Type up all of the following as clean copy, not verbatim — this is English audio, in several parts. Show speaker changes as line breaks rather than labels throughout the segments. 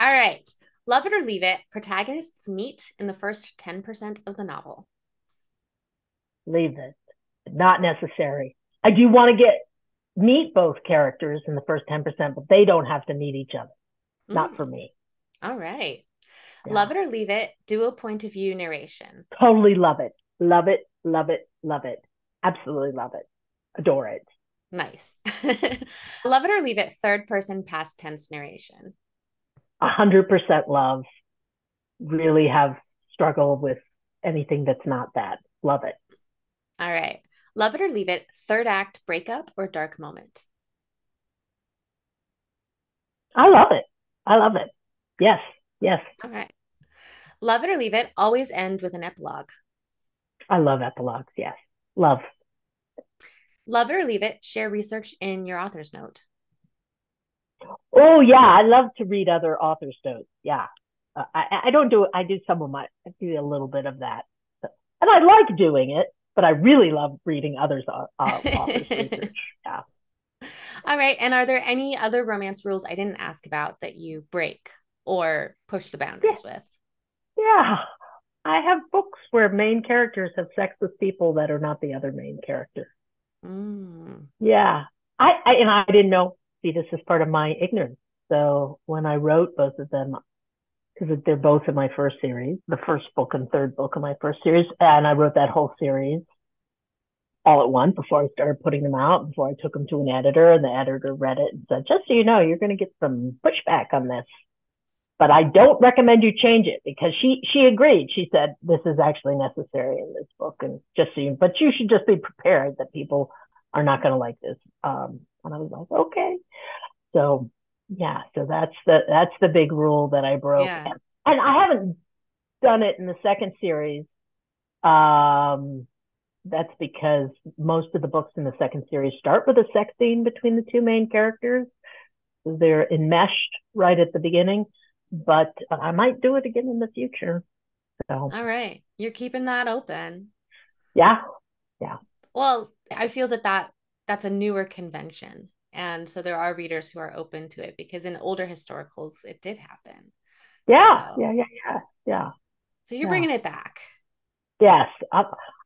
All right. Love it or leave it. Protagonists meet in the first 10% of the novel.
Leave it. Not necessary. I do want to get meet both characters in the first 10%, but they don't have to meet each other. Not for
Mm,
me.
all right.
Yeah.
Love it or leave it. Dual point of view narration.
Totally love it. Love it. Love it. Love it. Absolutely love it. Adore it.
Nice. Love it or leave it. Third person past tense narration.
100% love. Really have struggled with anything that's not that. Love it.
All right. Love it or leave it. Third act breakup or dark moment.
I love it. I love it. Yes. Yes.
All right. Love it or leave it. Always end with an epilogue.
I love epilogues. Yes. Love.
Love it or leave it. Share research in your author's note.
Oh yeah, I love to read other authors' notes. Yeah, I don't do it. I do some of my. I do a little bit of that, and I like doing it. But I really love reading others' authors' research. Yeah,
All right. And are there any other romance rules I didn't ask about that you break or push the
yeah,
boundaries with?
yeah. I have books where main characters have sex with people that are not the other main character.
Mm.
Yeah, I didn't know. See, this is part of my ignorance. So when I wrote both of them, because they're both in my first series, the first book and third book of my first series, and I wrote that whole series all at once before I started putting them out, before I took them to an editor, and the editor read it and said, just so you know, you're going to get some pushback on this. But I don't recommend you change it because she agreed. She said this is actually necessary in this book, and just so you, but you should just be prepared that people are not going to like this. And I was like, okay. So yeah, so that's the big rule that I broke,
Yeah.
and I haven't done it in the second series. Um, that's because most of the books in the second series start with a sex scene between the two main characters. They're enmeshed right at the beginning, but I might do it again in the future. So
All right. You're keeping that open.
yeah, yeah,
Well, I feel that's a newer convention. And so there are readers who are open to it because in older historicals, it did happen.
yeah, yeah,
So,
yeah, yeah, yeah,
so you're
yeah.
bringing it back.
Yes,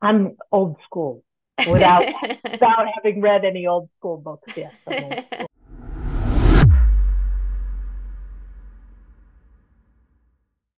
I'm old school without without having read any old school books. Yes, I'm old school.